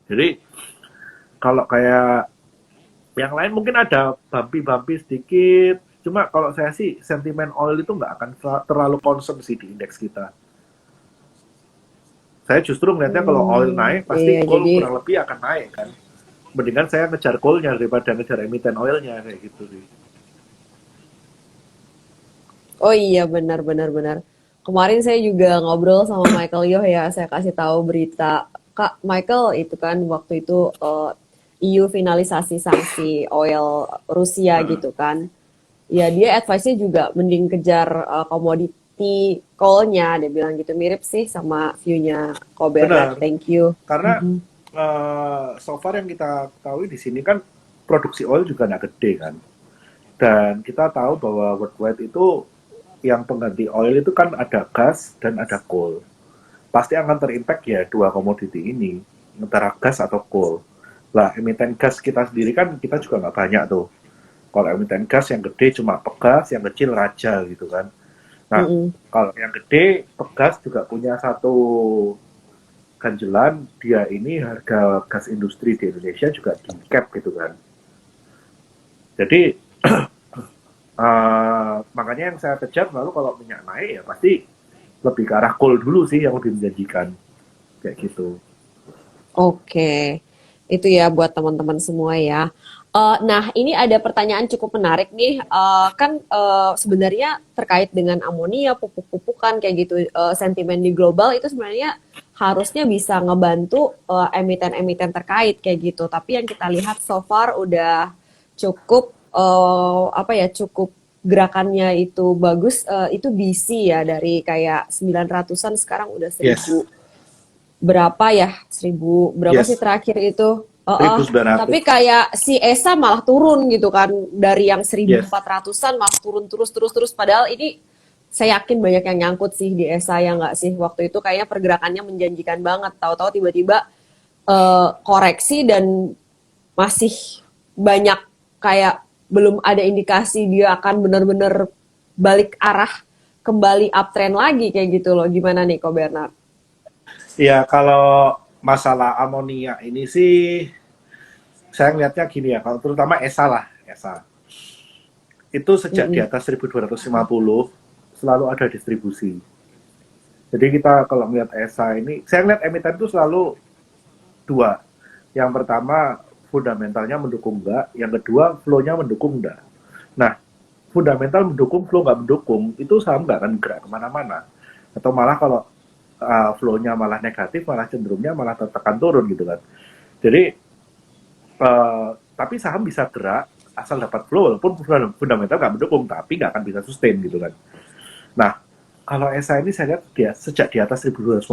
Jadi kalau kayak yang lain mungkin ada bumpy-bumpy sedikit. Cuma kalau saya sih sentimen oil itu nggak akan terlalu concern sih di indeks kita. Saya justru melihatnya kalau oil naik pasti Iya, coal jadi kurang lebih akan naik kan. Mendingan saya ngejar coalnya daripada ngejar emiten oilnya kayak gitu sih. oh iya benar benar benar. Kemarin saya juga ngobrol sama Michael Yoh ya, saya kasih tahu berita. Kak Michael itu kan waktu itu EU finalisasi sanksi oil Rusia Heeh. gitu kan. Ya dia advice-nya juga mending kejar komoditi coal-nya, dia bilang gitu mirip sih sama view-nya Ko Bernard. Benar, Thank you. karena Mhm. so far yang kita ketahui di sini kan produksi oil juga nggak gede kan. Dan kita tahu bahwa worldwide itu yang pengganti oil itu kan ada gas dan ada coal. Pasti akan terimpact ya dua komoditi ini, antara gas atau coal. Lah, emiten gas kita sendiri kan kita juga nggak banyak tuh. Kalau emiten gas yang gede cuma Pegas, yang kecil Raja gitu kan. Nah, Mm-mm. kalau yang gede, Pegas juga punya satu ganjelan, dia ini harga gas industri di Indonesia juga di cap gitu kan. Jadi makanya yang saya kejar lalu kalau minyak naik ya pasti lebih ke arah coal dulu sih yang lebih menjanjikan kayak gitu. Oke, itu ya buat teman-teman semua ya. Nah, ini ada pertanyaan cukup menarik nih. Kan sebenarnya terkait dengan amonia, pupuk-pupukan kayak gitu, sentimen di global itu sebenarnya harusnya bisa ngebantu emiten-emiten terkait kayak gitu. Tapi yang kita lihat so far udah cukup apa ya, cukup gerakannya itu bagus. Itu BC ya dari kayak 900-an sekarang udah Yes, 1000 berapa ya, 1000 berapa sih yes, terakhir itu. Tapi 1900. kayak si Esa malah turun gitu kan dari yang Yes, 1400-an malah turun terus terus terus padahal ini saya yakin banyak yang nyangkut sih di Esa ya nggak sih waktu itu kayaknya pergerakannya menjanjikan banget tahu-tahu tiba-tiba koreksi dan masih banyak kayak belum ada indikasi dia akan benar-benar balik arah kembali uptrend lagi kayak gitu loh gimana nih Ko Bernard? ya kalau masalah amonia ini sih saya ngelihatnya gini ya, kalau terutama ESA lah, ESA. Itu sejak di Mm-mm. atas 1250 selalu ada distribusi. Jadi kita kalau melihat ESA ini, saya ngelihat emiten itu selalu dua. Yang pertama fundamentalnya mendukung enggak, yang kedua flow-nya mendukung enggak. Nah, fundamental mendukung, flow nggak mendukung, itu saham nggak akan gerak kemana-mana. Atau malah kalau flow-nya malah negatif, malah cenderungnya malah tertekan turun gitu kan. Jadi tapi saham bisa gerak asal dapat flow walaupun fundamental nggak mendukung tapi nggak akan bisa sustain gitu kan. Nah kalau SI ini saya lihat dia sejak di atas 1250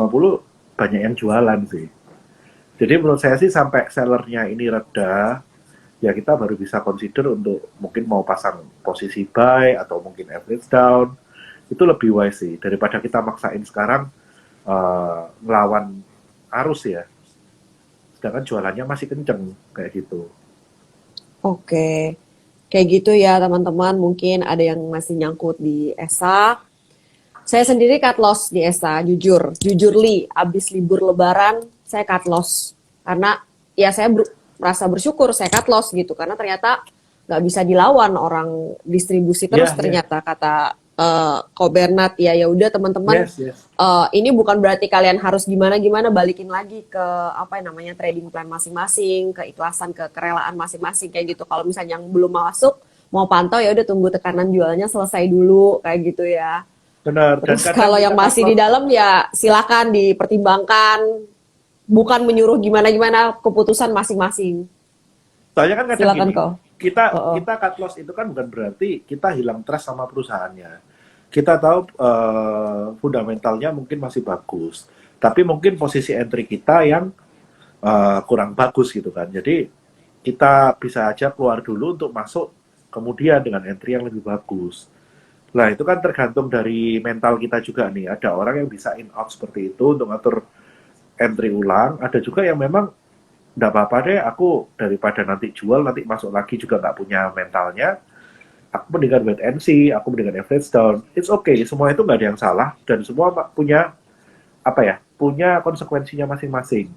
banyak yang jualan sih. Jadi menurut saya sih sampai sellernya ini reda ya kita baru bisa consider untuk mungkin mau pasang posisi buy atau mungkin average down itu lebih wise sih daripada kita maksain sekarang ngelawan arus ya sedangkan jualannya masih kenceng kayak gitu. Oke, kayak gitu ya teman-teman. Mungkin ada yang masih nyangkut di ESA. Saya sendiri cut loss di ESA, jujur. Jujur li, abis libur lebaran saya cut loss. Karena ya saya merasa bersyukur saya cut loss gitu. Karena ternyata nggak bisa dilawan orang distribusi terus Ya, ya. ternyata kata Ko Bernard ya ya udah teman-teman Yes, yes. ini bukan berarti kalian harus gimana-gimana balikin lagi ke apa yang namanya trading plan masing-masing, keikhlasan, kerelaan masing-masing kayak gitu. Kalau misalnya yang belum masuk mau pantau ya udah tunggu tekanan jualnya selesai dulu kayak gitu ya. Benar. Dan Terus kadang kalau kita yang cut masih di loss, dalam ya silakan dipertimbangkan, bukan menyuruh gimana-gimana keputusan masing-masing. soalnya kan kadang Silakan gini, kok. Oh, kita oh. kita cut loss itu kan bukan berarti kita hilang trust sama perusahaannya. Kita tahu fundamentalnya mungkin masih bagus, tapi mungkin posisi entry kita yang kurang bagus gitu kan. Jadi kita bisa aja keluar dulu untuk masuk kemudian dengan entry yang lebih bagus. Nah, itu kan tergantung dari mental kita juga nih. Ada orang yang bisa in out seperti itu untuk ngatur entry ulang. Ada juga yang memang nggak apa-apa deh, aku daripada nanti jual, nanti masuk lagi juga nggak punya mentalnya. Aku mendingan wait and see, aku mendingan average down. It's okay, semua itu nggak ada yang salah. Dan semua punya, apa ya, punya konsekuensinya masing-masing.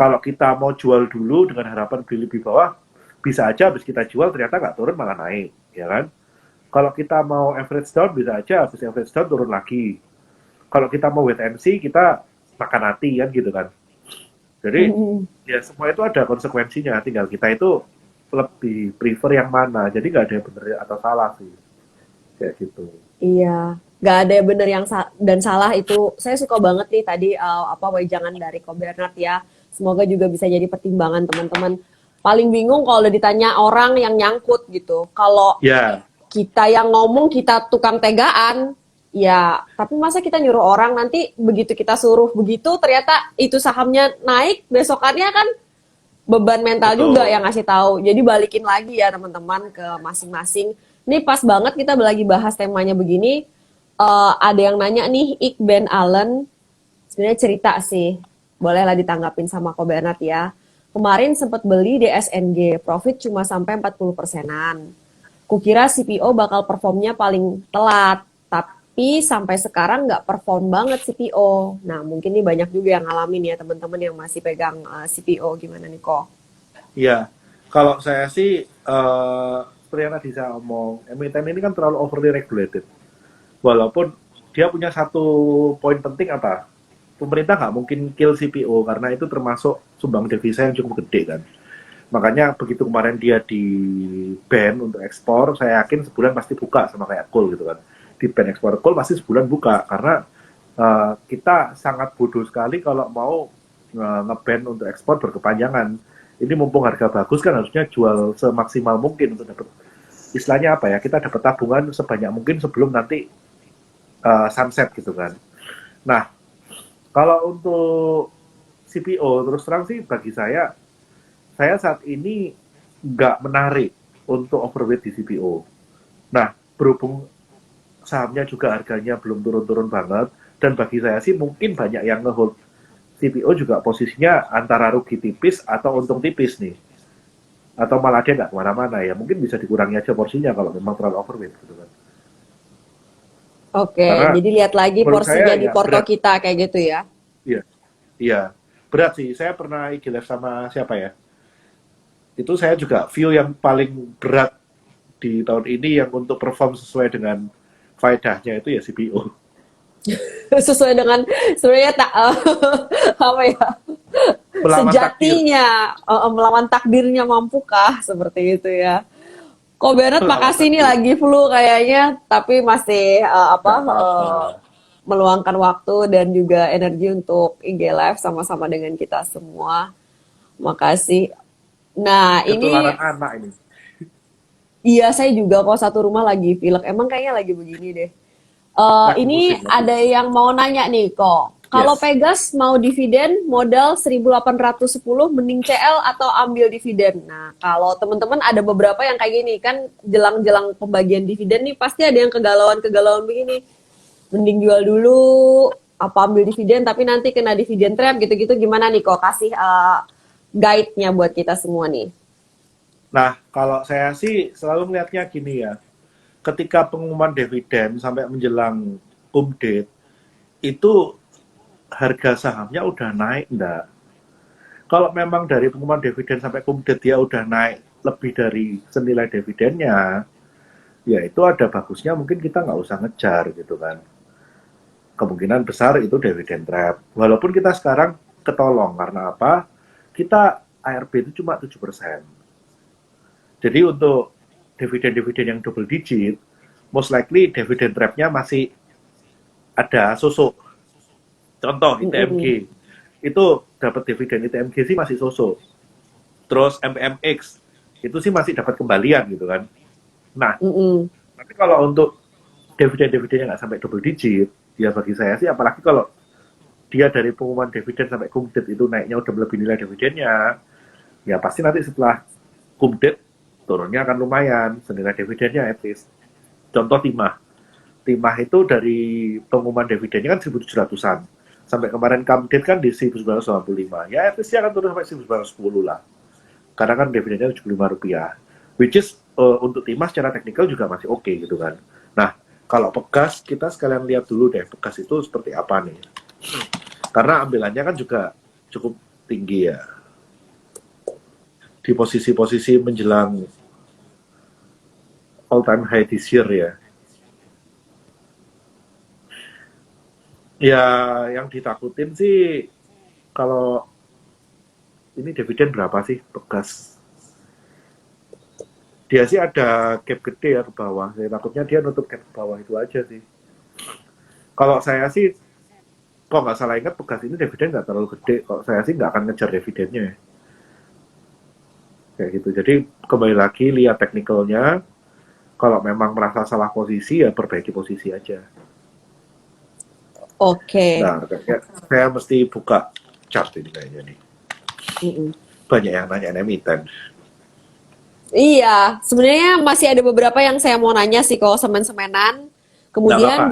Kalau kita mau jual dulu dengan harapan beli lebih bawah, bisa aja habis kita jual ternyata nggak turun malah naik, ya kan? Kalau kita mau average down, bisa aja habis average down turun lagi. Kalau kita mau wait and see, kita makan hati kan gitu kan. Jadi Mm-mm. ya semua itu ada konsekuensinya. Tinggal kita itu lebih prefer yang mana. Jadi nggak ada yang benar atau salah sih. Kayak gitu. Iya, nggak ada yang benar yang dan salah itu. Saya suka banget nih tadi apa wejangan dari Ko Bernard ya. Semoga juga bisa jadi pertimbangan teman-teman. Paling bingung kalau udah ditanya orang yang nyangkut gitu. Kalau Ya, kita yang ngomong kita tukang tegaan, ya. Tapi masa kita nyuruh orang nanti begitu kita suruh begitu ternyata itu sahamnya naik besokannya kan beban mental juga betul. yang ngasih tahu. Jadi balikin lagi ya teman-teman ke masing-masing. Ini pas banget kita lagi bahas temanya begini. Ada yang nanya nih, Ben Allen. Sebenarnya cerita sih. Bolehlah ditanggapin sama Ko Bernard ya. Kemarin sempat beli di SNG, profit cuma sampai 40%-an. Kukira CPO bakal performnya paling telat, tapi sampai sekarang nggak perform banget CPO. Nah, mungkin ini banyak juga yang ngalamin ya teman-teman yang masih pegang CPO. Gimana nih kok? Ya, kalau saya sih, seperti yang tadi saya omong, emiten ini kan terlalu overly regulated. Walaupun dia punya satu poin penting apa? Pemerintah nggak mungkin kill CPO karena itu termasuk sumbang devisa yang cukup gede kan. Makanya begitu kemarin dia di ban untuk ekspor, saya yakin sebulan pasti buka sama kayak coal gitu kan. Di ban ekspor coal pasti sebulan buka karena kita sangat bodoh sekali kalau mau nge-ban untuk ekspor berkepanjangan. Ini mumpung harga bagus kan harusnya jual semaksimal mungkin untuk dapat istilahnya apa ya, kita dapat tabungan sebanyak mungkin sebelum nanti sunset gitu kan. Nah, kalau untuk CPO terus terang sih bagi saya saat ini nggak menarik untuk overweight di CPO. Nah, berhubung sahamnya juga harganya belum turun-turun banget, dan bagi saya sih mungkin banyak yang ngehold CPO juga posisinya antara rugi tipis atau untung tipis nih. Atau malah dia nggak kemana-mana ya. Mungkin bisa dikurangi aja porsinya kalau memang terlalu overweight gitu kan. Oke, Karena jadi lihat lagi menurut saya porsinya di ya porto berat. kita kayak gitu ya. Iya, iya. Berat sih. Saya pernah IG live sama siapa ya? Itu saya juga view yang paling berat di tahun ini yang untuk perform sesuai dengan faedahnya itu ya CPO. Sesuai dengan sebenarnya tak apa ya? Melawan takdir. Sejatinya melawan takdirnya mampukah seperti itu ya. Ko Bernard Melawan makasih nih takdir. lagi flu kayaknya tapi masih Nggak apa-apa. meluangkan waktu dan juga energi untuk IG Live sama-sama dengan kita semua. Makasih. Nah, ini Ketularan anak ini. iya saya juga kok satu rumah lagi pilek. Emang kayaknya lagi begini deh. Lagi Ini musim, lagi ada musim. yang mau nanya nih kok. Kalau Yes. Pegas mau dividen modal 1810 mending CL atau ambil dividen. Nah, kalau teman-teman ada beberapa yang kayak gini kan jelang-jelang pembagian dividen nih pasti ada yang kegalauan-kegalauan begini. Mending jual dulu apa ambil dividen tapi nanti kena dividen trap gitu-gitu gimana nih kok kasih guide-nya buat kita semua nih. Nah, kalau saya sih selalu melihatnya gini ya. Ketika pengumuman dividen sampai menjelang date, itu harga sahamnya udah naik enggak? Kalau memang dari pengumuman dividen sampai date dia udah naik lebih dari senilai dividennya, ya itu ada bagusnya mungkin kita nggak usah ngejar gitu kan. Kemungkinan besar itu dividen trap. Walaupun kita sekarang ketolong karena apa? Kita ARB itu cuma 7%. Jadi untuk dividen-dividen yang double digit, most likely dividen trap-nya masih ada sosok. Contoh ITMG. Mm-mm. Itu dapat dividen ITMG sih masih sosok. Terus MMX itu sih masih dapat kembalian gitu kan. Nah, Mm-mm. tapi kalau untuk dividen-dividennya nggak sampai double digit, ya bagi saya sih apalagi kalau dia dari pengumuman dividen sampai kumdet itu naiknya udah melebihi nilai dividennya, ya pasti nanti setelah kumdet turunnya akan lumayan senilai dividennya at least. Contoh Timah. Timah itu dari pengumuman dividennya kan 1.700-an. Sampai kemarin kumdet kan di 1.985. Ya at least dia akan turun sampai 1.910 lah. Karena kan dividennya Rp75. Which is untuk Timah secara teknikal juga masih oke gitu kan. Nah, kalau Pegas kita sekalian lihat dulu deh Pegas itu seperti apa nih. Karena ambilannya kan juga cukup tinggi ya. Di posisi-posisi menjelang all time high this year ya. Ya, yang ditakutin sih kalau ini dividen berapa sih bekas? Dia sih ada gap gede ya ke bawah. Saya takutnya dia nutup gap ke bawah itu aja sih. Kalau saya sih, kok nggak salah ingat bekas ini dividen nggak terlalu gede. Kalau saya sih nggak akan ngejar dividennya ya. Kayak gitu. Jadi kembali lagi lihat teknikalnya. Kalau memang merasa salah posisi ya perbaiki posisi aja. Oke. Nah, saya mesti buka chart ini kayaknya nih. Banyak yang nanya emiten. Iya, sebenarnya masih ada beberapa yang saya mau nanya sih kalau semen-semenan. Kemudian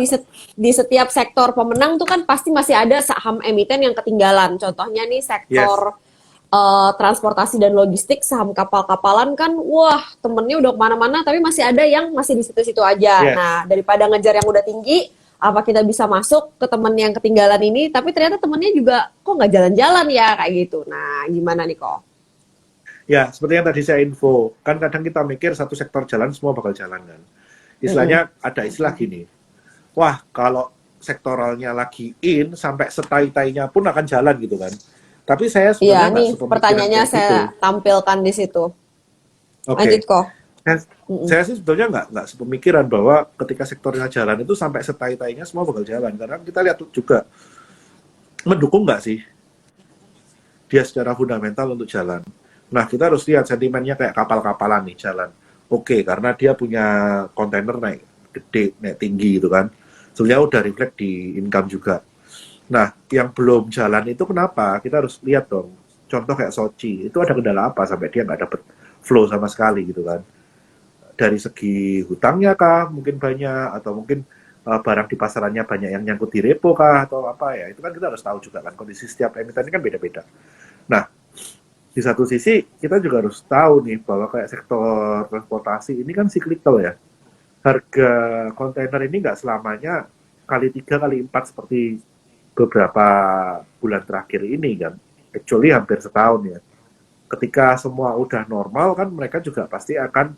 di setiap sektor pemenang tuh kan pasti masih ada saham emiten yang ketinggalan. Contohnya nih sektor transportasi dan logistik, saham kapal-kapalan kan, wah temennya udah kemana-mana, tapi masih ada yang masih di situ-situ aja. Yes. Nah, daripada ngejar yang udah tinggi, apa kita bisa masuk ke temen yang ketinggalan ini, tapi ternyata temennya juga kok nggak jalan-jalan ya, kayak gitu. Nah, gimana nih kok? Ya, seperti yang tadi saya info, kan kadang kita mikir satu sektor jalan, semua bakal jalan kan. Istilahnya ada istilah gini, wah kalau sektoralnya lagi in, sampai setai-tainya pun akan jalan gitu kan. Tapi saya sebenarnya Iya, nih pertanyaannya saya tampilkan di situ. Oke. Lanjut kok. Saya sih sebetulnya nggak sepemikiran bahwa ketika sektornya jalan itu sampai setai-tainya semua bakal jalan. Karena kita lihat juga mendukung nggak sih dia secara fundamental untuk jalan. Nah, kita harus lihat sentimennya kayak kapal-kapalan nih jalan. Oke, karena dia punya kontainer naik gede, naik tinggi gitu kan. Sebenarnya udah reflect di income juga. Nah, yang belum jalan itu kenapa? Kita harus lihat dong. Contoh kayak Sochi, itu ada kendala apa sampai dia nggak dapet flow sama sekali gitu kan. Dari segi hutangnya kah mungkin banyak, atau mungkin barang di pasarannya banyak yang nyangkut di repo kah, atau apa ya. Itu kan kita harus tahu juga kan, kondisi setiap emiten ini kan beda-beda. Nah, di satu sisi kita juga harus tahu nih bahwa kayak sektor transportasi ini kan cyclical ya. Harga kontainer ini nggak selamanya kali 3 kali 4 seperti beberapa bulan terakhir ini kan, actually hampir setahun ya. Ketika semua udah normal kan mereka juga pasti akan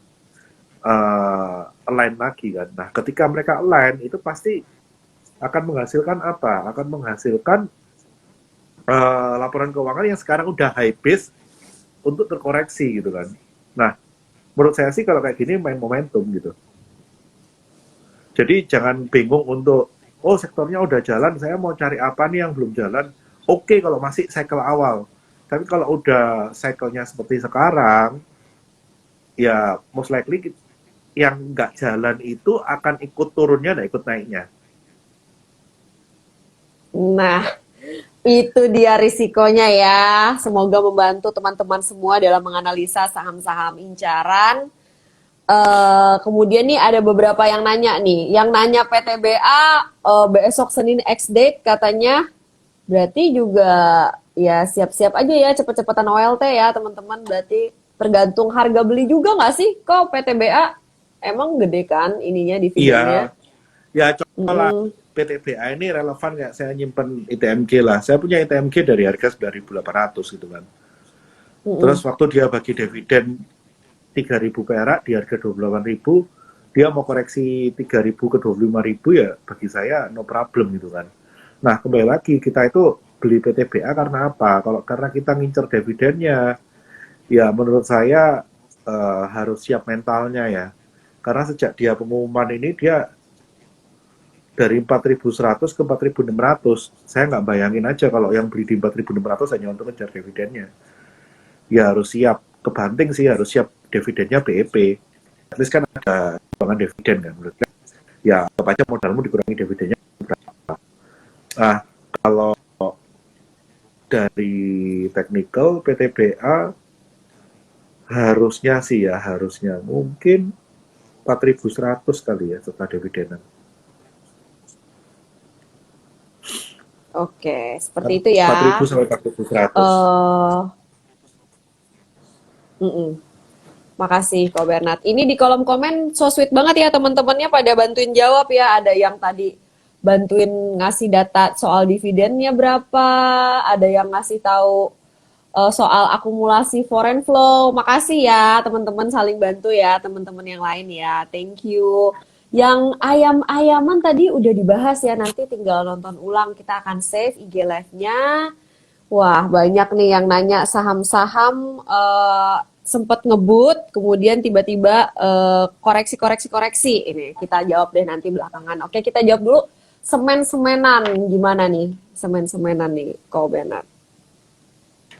align lagi kan. Nah, ketika mereka align itu pasti akan menghasilkan apa? Akan menghasilkan laporan keuangan yang sekarang udah high base untuk terkoreksi gitu kan. Nah, menurut saya sih kalau kayak gini main momentum gitu. Jadi jangan bingung untuk oh sektornya udah jalan, saya mau cari apa nih yang belum jalan. Oke kalau masih cycle awal. Tapi kalau udah cycle-nya seperti sekarang, ya most likely yang nggak jalan itu akan ikut turunnya dan ikut naiknya. Nah, itu dia risikonya ya. Semoga membantu teman-teman semua dalam menganalisa saham-saham incaran. Kemudian nih ada beberapa yang nanya nih. Yang nanya PTBA besok Senin X-date katanya. Berarti juga ya siap-siap aja ya cepet-cepetan OLT ya teman-teman. Berarti tergantung harga beli juga nggak sih? Kok PTBA emang gede kan ininya dividennya? Iya. Ya coba lah. PTBA ini relevan kayak saya nyimpen ITMG lah. Saya punya ITMG dari harga 9.800 gitu kan. Terus waktu dia bagi dividen 3.000 perak di harga 28.000, dia mau koreksi 3.000 ke 25.000 ya bagi saya no problem gitu kan. Nah, kembali lagi kita itu beli PTBA karena apa? Karena kita ngincer dividennya, ya menurut saya harus siap mentalnya ya. Karena sejak dia pengumuman ini dia dari 4.100 ke 4.600. Saya nggak bayangin aja kalau yang beli di 4.600 hanya untuk ngejar dividennya. Ya harus siap kebanting sih, harus siap dividennya BEP. At least kan ada keuangan dividen kan menurut saya. Ya tetap aja modalmu dikurangi dividennya berapa. Nah, kalau dari technical PTBA harusnya sih ya, harusnya mungkin 4.100 kali ya setelah dividenan. Oke, seperti itu ya. 4.000 sampai 4.100. Makasih Ko Bernard. Ini di kolom komen so sweet banget ya teman-temannya pada bantuin jawab ya. Ada yang tadi bantuin ngasih data soal dividennya berapa, ada yang ngasih tahu soal akumulasi foreign flow. Makasih ya teman-teman saling bantu ya teman-teman yang lain ya. Thank you. Yang ayam-ayaman tadi udah dibahas ya. Nanti tinggal nonton ulang. Kita akan save IG live-nya. Wah, banyak nih yang nanya saham-saham sempat ngebut, kemudian tiba-tiba koreksi. Ini kita jawab deh nanti belakangan. Oke, kita jawab dulu. Semen-semenan gimana nih? Semen-semenan nih, Ko Bernard.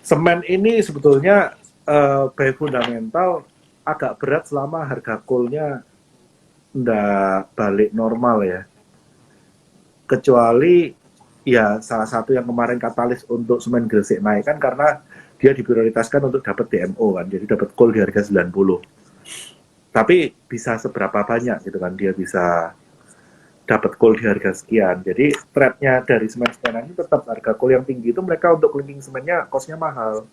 Semen ini sebetulnya by fundamental agak berat selama harga coal-nya nggak balik normal ya. Kecuali ya salah satu yang kemarin katalis untuk semen Gresik naik kan karena dia diprioritaskan untuk dapat DMO kan, jadi dapat coal di harga 90. Tapi bisa seberapa banyak gitu kan dia bisa dapat coal di harga sekian. Jadi threat-nya dari semen-semenan ini tetap harga coal yang tinggi itu mereka untuk clinking semennya cost-nya mahal.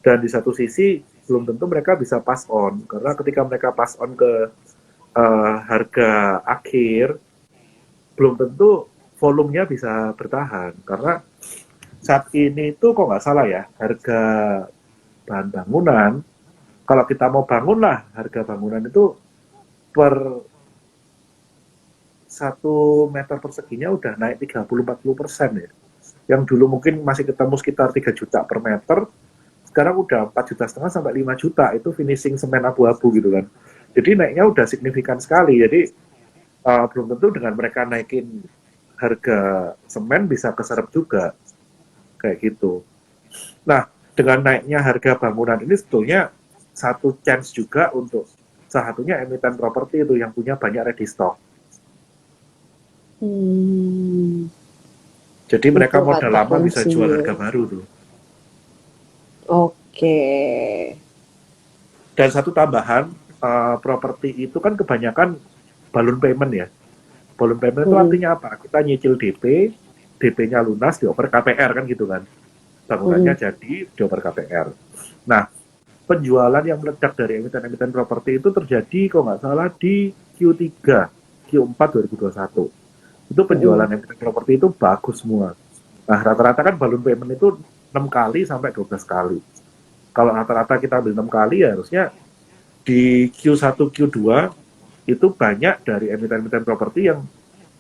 Dan di satu sisi belum tentu mereka bisa pass on karena ketika mereka pass on ke harga akhir belum tentu volumenya bisa bertahan karena saat ini itu kok nggak salah ya harga bahan bangunan kalau kita mau bangun lah harga bangunan itu per 1 meter perseginya udah naik 30-40% ya. Yang dulu mungkin masih ketemu sekitar 3 juta per meter, sekarang udah 4,5 juta sampai 5 juta itu finishing semen abu-abu gitu kan. Jadi naiknya udah signifikan sekali. Jadi belum tentu dengan mereka naikin harga semen bisa keserap juga kayak gitu. Nah, dengan naiknya harga bangunan ini sebetulnya satu chance juga untuk salah satunya emiten properti itu yang punya banyak ready stock. Jadi mereka Itu modal kata lama bisa jual kuncinya. harga baru tuh. Oke. Dan satu tambahan, properti itu kan kebanyakan balloon payment ya. Balloon payment itu Mm-mm. artinya apa? Kita nyicil DP, DP-nya lunas, dioper KPR kan gitu kan. Bangunannya Mm-mm. jadi, dioper KPR. Nah, penjualan yang meledak dari emiten-emiten properti itu terjadi kalau nggak salah di Q3, Q4 2021. Itu penjualan Mm-mm. emiten properti itu bagus semua. Nah, rata-rata kan balloon payment itu 6 kali sampai 12 kali. Kalau rata-rata kita ambil 6 kali ya harusnya di Q1, Q2 itu banyak dari emiten-emiten properti yang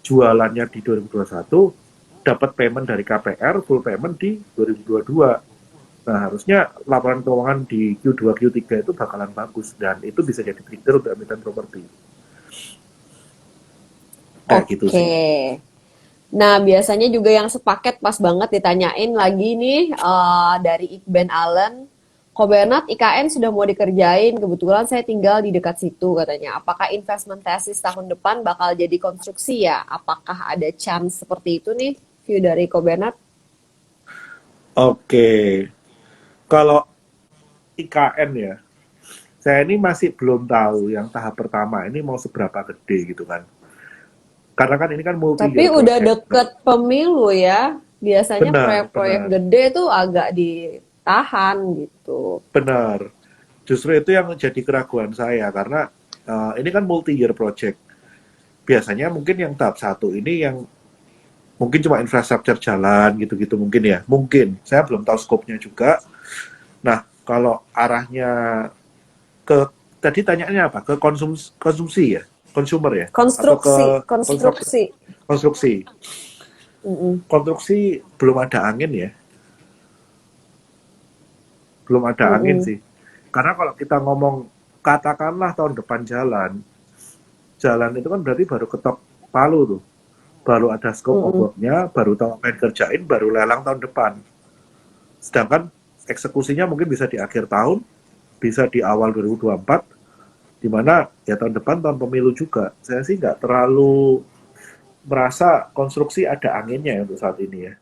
jualannya di 2021 dapat payment dari KPR full payment di 2022. Nah, harusnya laporan keuangan di Q2, Q3 itu bakalan bagus dan itu bisa jadi trigger untuk emiten properti. Kayak gitu Oke. sih. Nah, biasanya juga yang sepaket pas banget ditanyain lagi nih dari Iqbal Allen. Ko Bernard, IKN sudah mau dikerjain. Kebetulan saya tinggal di dekat situ katanya. Apakah investment thesis tahun depan bakal jadi konstruksi ya? Apakah ada chance seperti itu nih? View dari Ko Bernard? Oke, kalau IKN ya, saya ini masih belum tahu yang tahap pertama ini mau seberapa gede gitu kan. Karena kan ini kan Tapi multi-year udah project. deket pemilu ya. Biasanya Benar, proyek-proyek benar, gede tuh agak ditahan gitu. benar. Justru itu yang jadi keraguan saya karena ini kan multi-year project. Biasanya mungkin yang tahap satu ini yang mungkin cuma infrastruktur jalan gitu-gitu mungkin ya. Mungkin. Saya belum tahu skopnya juga. Nah, kalau arahnya ke tadi tanyaannya apa? Ke konsumsi ya? Consumer ya? Atau ke Konstruksi, konstruksi? konstruksi. Konstruksi. Mm-mm. Konstruksi belum ada angin ya. Belum ada angin Mm-mm. sih. Karena kalau kita ngomong katakanlah tahun depan jalan, jalan itu kan berarti baru ketok palu tuh. Baru ada scope of Mm-mm. work-nya, baru tahu apa yang kerjain, baru lelang tahun depan. Sedangkan eksekusinya mungkin bisa di akhir tahun, bisa di awal 2024, di mana ya tahun depan tahun pemilu juga. Saya sih nggak terlalu merasa konstruksi ada anginnya ya untuk saat ini ya.